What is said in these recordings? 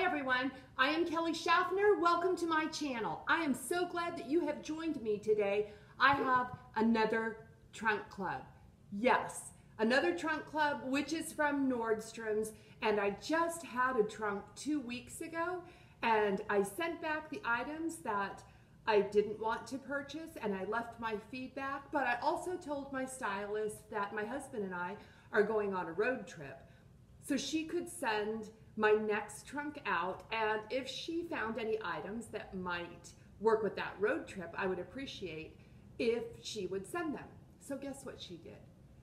everyone, I am Kelly Schaffner. Welcome to my channel. I am so glad that you have joined me today. I have another trunk club. Yes, another trunk club, which is from Nordstroms, and I just had a trunk 2 weeks ago, and I sent back the items that I didn't want to purchase, and I left my feedback, but I also told my stylist that my husband and I are going on a road trip, so she could send my next trunk out, and if she found any items that might work with that road trip, I would appreciate if she would send them. So guess what she did?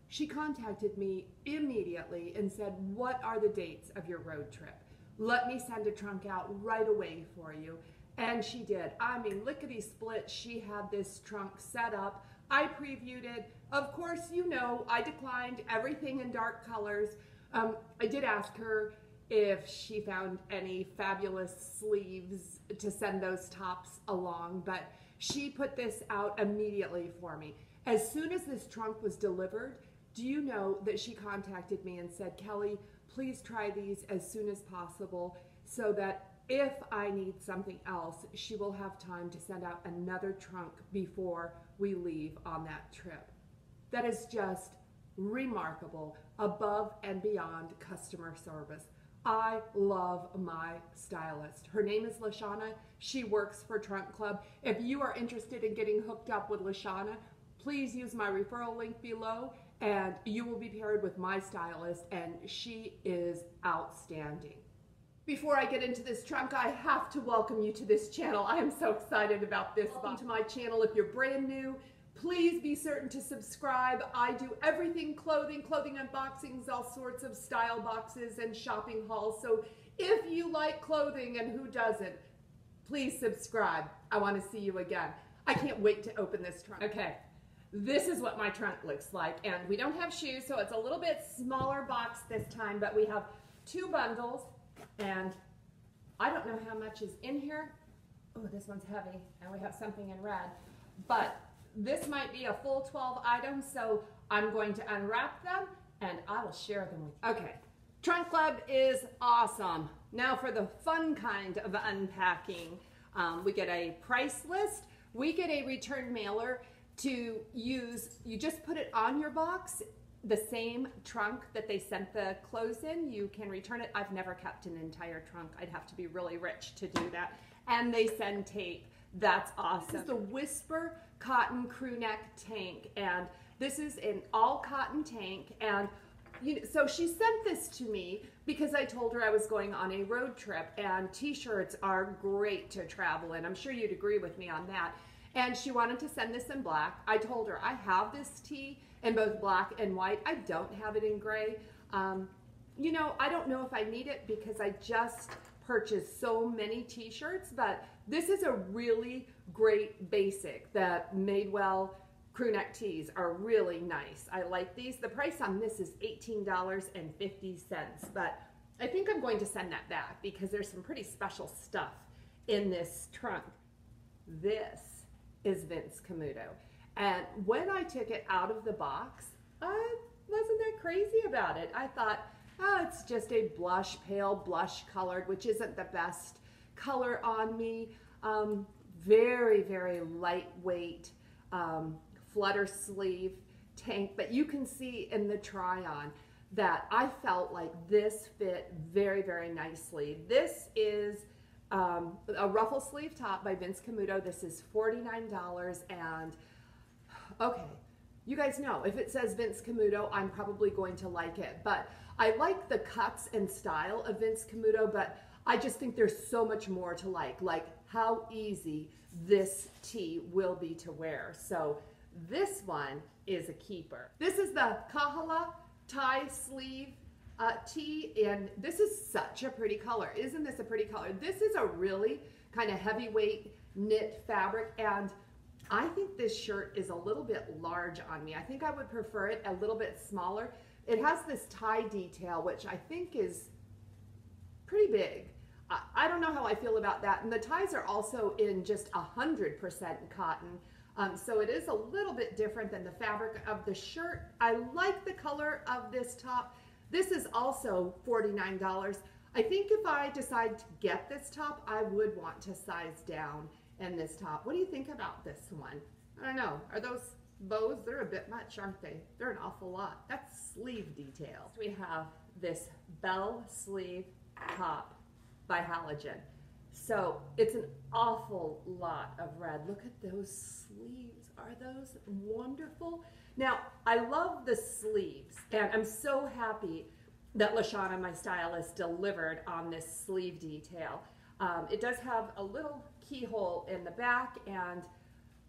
She contacted me immediately and said, "What are the dates of your road trip? Let me send a trunk out right away for you." And she did. I mean, lickety split, she had this trunk set up. I previewed it. Of course, you know, I declined everything in dark colors. I did ask her if she found any fabulous sleeves to send those tops along, but she put this out immediately for me. As soon as this trunk was delivered, do you know that she contacted me and said, "Kelly, please try these as soon as possible so that if I need something else, she will have time to send out another trunk before we leave on that trip." That is just remarkable, above and beyond customer service. I love my stylist. Her name is Lashana. She works for Trunk Club. If you are interested in getting hooked up with Lashana, please use my referral link below and you will be paired with my stylist, and she is outstanding. Before I get into this trunk, I have to welcome you to this channel. I am so excited about this. Welcome to my channel. If you're brand new, please be certain to subscribe. I do everything clothing unboxings, all sorts of style boxes and shopping hauls. So if you like clothing, and who doesn't, please subscribe. I want to see you again. I can't wait to open this trunk. Okay, this is what my trunk looks like. And we don't have shoes, so it's a little bit smaller box this time, but we have 2 bundles, and I don't know how much is in here. Oh, this one's heavy, and we have something in red. But this might be a full 12 items, so I'm going to unwrap them and I will share them with you. Okay, Trunk Club is awesome. Now for the fun kind of unpacking, we get a price list, we get a return mailer to use. You just put it on your box, the same trunk that they sent the clothes in, you can return it. I've never kept an entire trunk. I'd have to be really rich to do that. And they send tape. That's awesome. This is the Whisper cotton crew neck tank, and this is an all cotton tank. And so she sent this to me because I told her I was going on a road trip, and t-shirts are great to travel in. I'm sure you'd agree with me on that. And she wanted to send this in black. I told her I have this tee in both black and white. I don't have it in gray. You know, I don't know if I need it because I just purchased so many t-shirts, but this is a really great basic. The Madewell crew neck tees are really nice. I like these. The price on this is $18.50, but I think I'm going to send that back because there's some pretty special stuff in this trunk. This is Vince Camuto, and when I took it out of the box, I wasn't that crazy about it. I thought, oh, it's just a blush, pale blush colored, which isn't the best color on me. Very, very lightweight flutter sleeve tank, but you can see in the try-on that I felt like this fit very, very nicely. This is a ruffle sleeve top by Vince Camuto. This is $49, and okay, you guys know if it says Vince Camuto, I'm probably going to like it, but I like the cuts and style of Vince Camuto, but I just think there's so much more to like how easy this tee will be to wear. So this one is a keeper. This is the Kahala tie sleeve tee, and this is such a pretty color. Isn't this a pretty color? This is a really kind of heavyweight knit fabric, and I think this shirt is a little bit large on me. I think I would prefer it a little bit smaller. It has this tie detail, which I think is pretty big. I don't know how I feel about that. And the ties are also in just 100% cotton. So it is a little bit different than the fabric of the shirt. I like the color of this top. This is also $49. I think if I decide to get this top, I would want to size down in this top. What do you think about this one? I don't know. Are those bows? They're a bit much, aren't they? They're an awful lot. That's sleeve detail. We have this bell sleeve top by Halogen. So it's an awful lot of red. Look at those sleeves. Are those wonderful? Now, I love the sleeves, and I'm so happy that Lashana, my stylist, delivered on this sleeve detail. It does have a little keyhole in the back and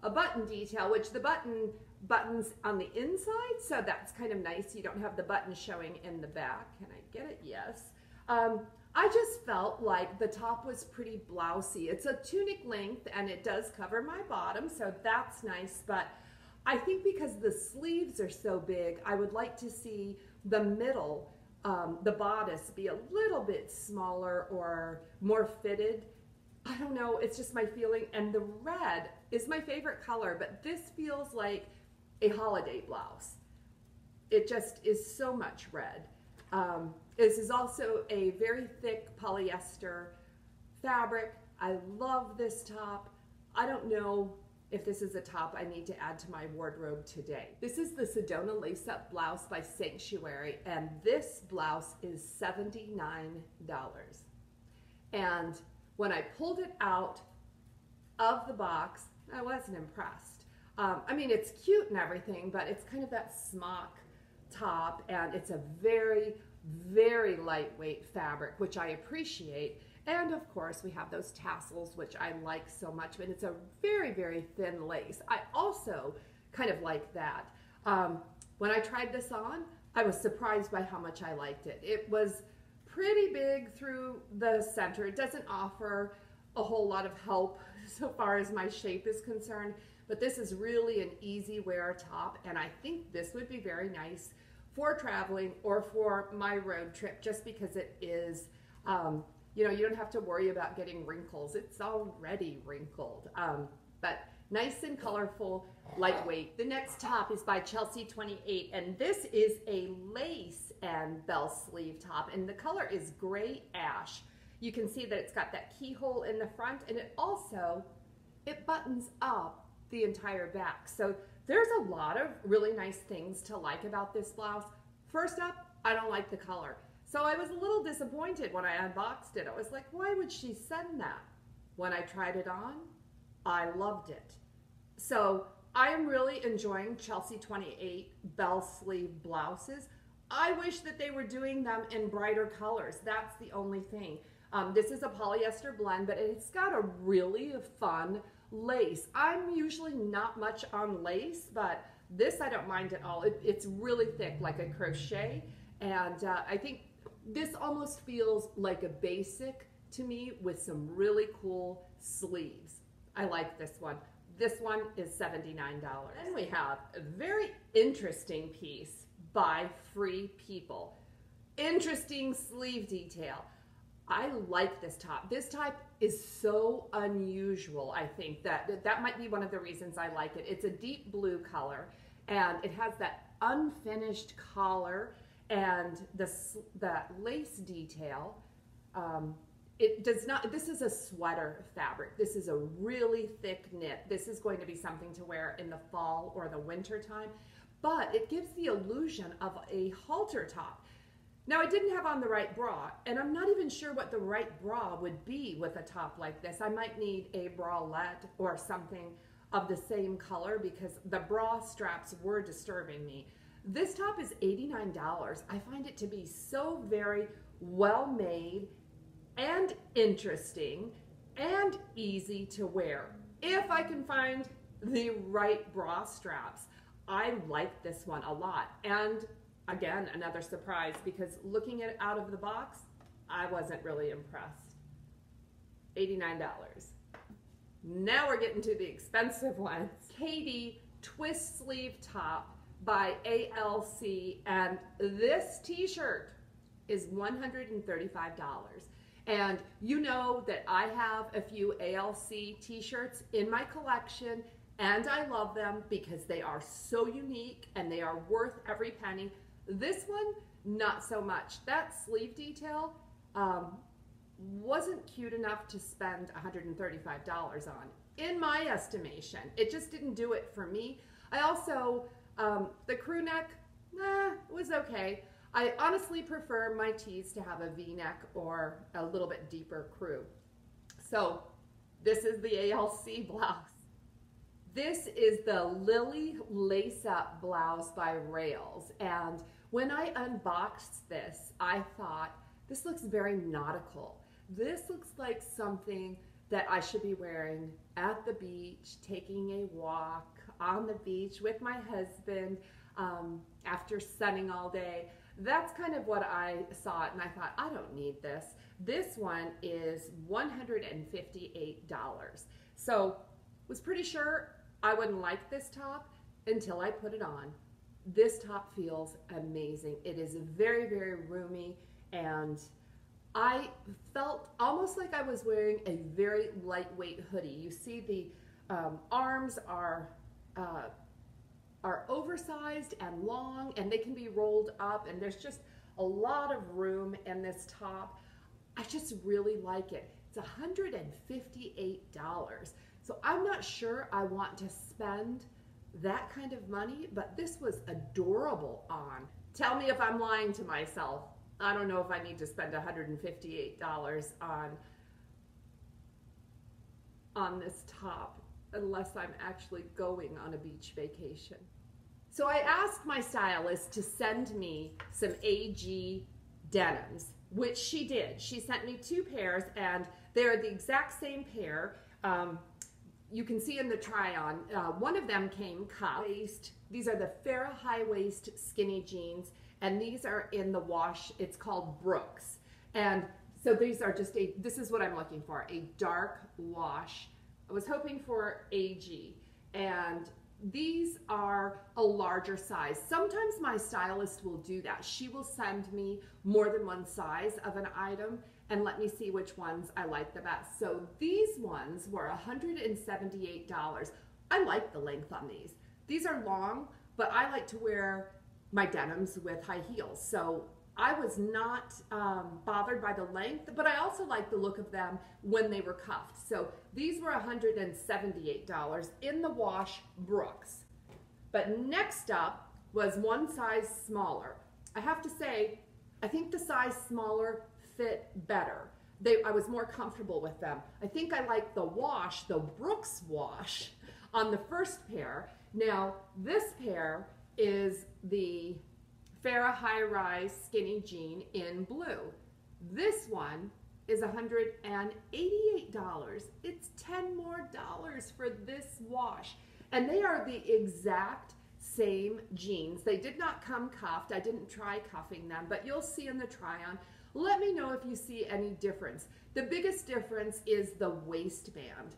a button detail, which the buttons on the inside, so that's kind of nice. You don't have the button showing in the back. Can I get it? Yes. I just felt like the top was pretty blousy. It's a tunic length and it does cover my bottom, so that's nice, but I think because the sleeves are so big, I would like to see the middle, the bodice, be a little bit smaller or more fitted. I don't know, it's just my feeling, and the red is my favorite color, but this feels like a holiday blouse. It just is so much red. This is also a very thick polyester fabric. I love this top. I don't know if this is a top I need to add to my wardrobe today. This is the Sedona lace-up blouse by Sanctuary, and this blouse is $79. And when I pulled it out of the box, I wasn't impressed. I mean, it's cute and everything, but it's kind of that smock top, and it's a very, very lightweight fabric, which I appreciate. And of course, we have those tassels, which I like so much, but it's a very, very thin lace. I also kind of like that. When I tried this on, I was surprised by how much I liked it. It was pretty big through the center. It doesn't offer a whole lot of help so far as my shape is concerned, but this is really an easy wear top, and I think this would be very nice for traveling or for my road trip, just because it is, you know, you don't have to worry about getting wrinkles. It's already wrinkled, but nice and colorful, lightweight. The next top is by Chelsea 28, and this is a lace and bell sleeve top, and the color is gray ash. You can see that it's got that keyhole in the front, and it buttons up the entire back. So there's a lot of really nice things to like about this blouse. First up, I don't like the color. So I was a little disappointed when I unboxed it. I was like, why would she send that? When I tried it on, I loved it. So I am really enjoying Chelsea 28 bell sleeve blouses. I wish that they were doing them in brighter colors. That's the only thing. This is a polyester blend, but it's got a really fun lace. I'm usually not much on lace, but this I don't mind at all. It's really thick, like a crochet, and I think this almost feels like a basic to me with some really cool sleeves. I like this one. This one is $79. Then we have a very interesting piece by Free People. Interesting sleeve detail. I like this top. This type is so unusual, I think, that might be one of the reasons I like it. It's a deep blue color, and it has that unfinished collar and the lace detail. It does not, this is a sweater fabric. This is a really thick knit. This is going to be something to wear in the fall or the winter time, but it gives the illusion of a halter top. Now, I didn't have on the right bra, and I'm not even sure what the right bra would be with a top like this. I might need a bralette or something of the same color because the bra straps were disturbing me. This top is $89. I find it to be so very well made and interesting and easy to wear. If I can find the right bra straps, I like this one a lot. And again, another surprise, because looking at it out of the box, I wasn't really impressed. $89. Now we're getting to the expensive ones. Katie twist sleeve top by A.L.C. and this t-shirt is $135. And you know that I have a few A.L.C. t-shirts in my collection, and I love them because they are so unique and they are worth every penny. This one, not so much. That sleeve detail, wasn't cute enough to spend $135 on. In my estimation, it just didn't do it for me. I also, the crew neck, it was okay. I honestly prefer my tees to have a V-neck or a little bit deeper crew. So this is the A.L.C. blouse. This is the Lily lace-up blouse by Rails. And when I unboxed this, I thought, this looks very nautical. This looks like something that I should be wearing at the beach, taking a walk on the beach with my husband after sunning all day. That's kind of what I saw it, and I thought, I don't need this. This one is $158. So was pretty sure I wouldn't like this top until I put it on. This top feels amazing. It is very, very roomy, and I felt almost like I was wearing a very lightweight hoodie. You see the arms are oversized and long, and they can be rolled up, and there's just a lot of room in this top. I just really like it. It's $158. So I'm not sure I want to spend that kind of money, but this was adorable on. Tell me if I'm lying to myself. I don't know if I need to spend $158 on this top unless I'm actually going on a beach vacation. So I asked my stylist to send me some AG denims, which she did. She sent me 2 pairs, and they're the exact same pair. You can see in the try-on, one of them came cuffed. These are the Farrah high-waist skinny jeans, and these are in the wash. It's called Brooks. And so these are just this is what I'm looking for, a dark wash. I was hoping for AG, and these are a larger size. Sometimes my stylist will do that. She will send me more than one size of an item and let me see which ones I like the best. So these ones were $178. I like the length on these. These are long, but I like to wear my denims with high heels. So I was not bothered by the length, but I also like the look of them when they were cuffed. So these were $178 in the wash Brooks. But next up was one size smaller. I have to say, I think the size smaller fit better. I was more comfortable with them. I think I like the wash, the Brooks wash, on the first pair. Now, this pair is the Farrah high-rise skinny jean in blue. This one is $188. It's $10 more for this wash. And they are the exact same jeans. They did not come cuffed. I didn't try cuffing them, but you'll see in the try-on. Let me know if you see any difference. The biggest difference is the waistband.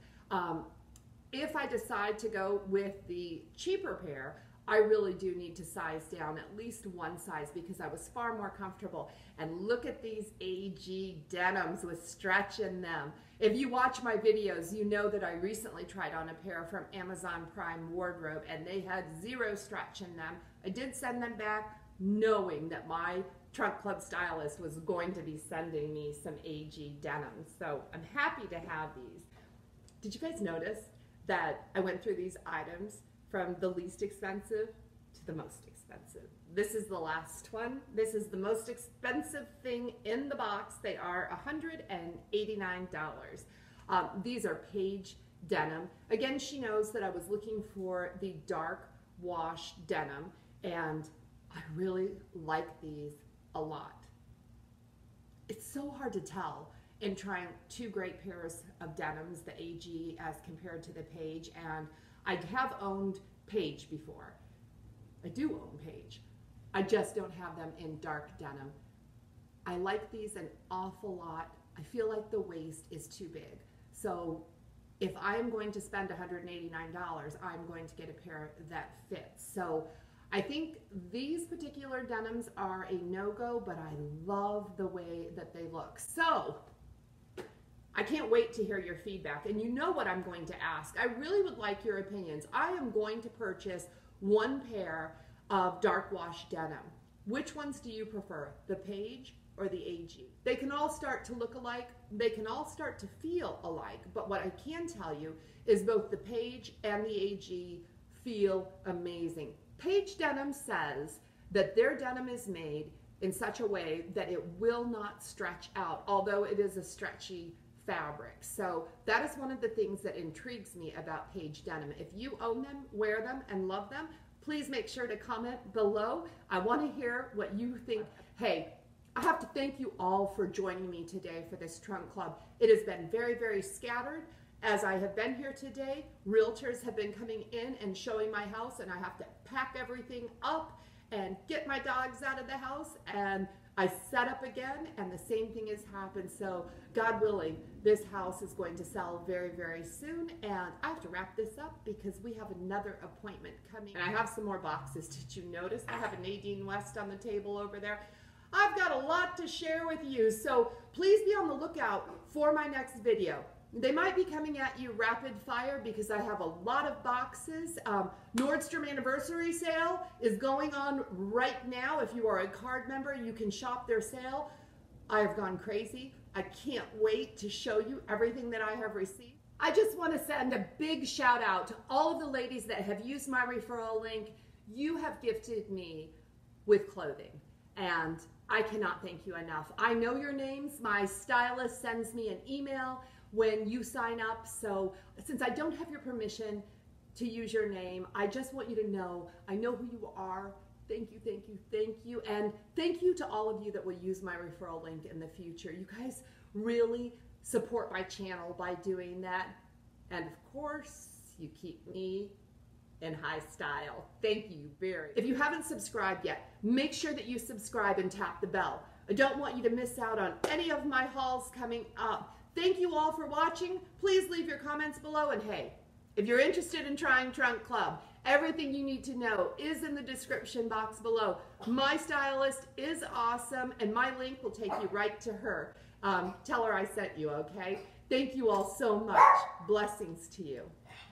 If I decide to go with the cheaper pair, I really do need to size down at least one size because I was far more comfortable. And look at these AG denims with stretch in them. If you watch my videos, you know that I recently tried on a pair from Amazon Prime Wardrobe, and they had 0 stretch in them. I did send them back knowing that my Trunk Club stylist was going to be sending me some AG denims. So I'm happy to have these. Did you guys notice that I went through these items from the least expensive to the most expensive? This is the last one. This is the most expensive thing in the box. They are $189. These are Paige denim. Again, she knows that I was looking for the dark wash denim, and I really like these a lot. It's so hard to tell in trying 2 great pairs of denims, the AG as compared to the Paige, and I have owned Paige before. I do own Paige. I just don't have them in dark denim. I like these an awful lot. I feel like the waist is too big. So if I'm going to spend $189, I'm going to get a pair that fits. So I think these particular denims are a no-go, but I love the way that they look. So I can't wait to hear your feedback, and you know what I'm going to ask. I really would like your opinions. I am going to purchase 1 pair of dark wash denim. Which ones do you prefer, the Paige or the AG. They can all start to look alike. They can all start to feel alike. But what I can tell you is both the Paige and the AG feel amazing. Paige Denim says that their denim is made in such a way that it will not stretch out, although it is a stretchy fabric. So that is one of the things that intrigues me about Paige Denim. If you own them, wear them, and love them, please make sure to comment below. I want to hear what you think. Hey, I have to thank you all for joining me today for this trunk club. It has been very, very scattered. As I have been here today, realtors have been coming in and showing my house, and I have to pack everything up and get my dogs out of the house, and I set up again, and the same thing has happened. So God willing, this house is going to sell very, very soon, and I have to wrap this up because we have another appointment coming. And I have some more boxes. Did you notice? I have a Nadine West on the table over there. I've got a lot to share with you, so please be on the lookout for my next video. They might be coming at you rapid fire because I have a lot of boxes. Nordstrom anniversary sale is going on right now. If you are a card member, you can shop their sale. I have gone crazy. I can't wait to show you everything that I have received. I just want to send a big shout out to all of the ladies that have used my referral link. You have gifted me with clothing, and I cannot thank you enough. I know your names. My stylist sends me an email when you sign up. So since I don't have your permission to use your name, I just want you to know I know who you are. Thank you, thank you, thank you. And thank you to all of you that will use my referral link in the future. You guys really support my channel by doing that. And of course, you keep me in high style. Thank you very much. If you haven't subscribed yet, make sure that you subscribe and tap the bell. I don't want you to miss out on any of my hauls coming up. Thank you all for watching. Please leave your comments below, and hey, if you're interested in trying Trunk Club, everything you need to know is in the description box below. My stylist is awesome, and my link will take you right to her. Tell her I sent you, okay? Thank you all so much. Blessings to you.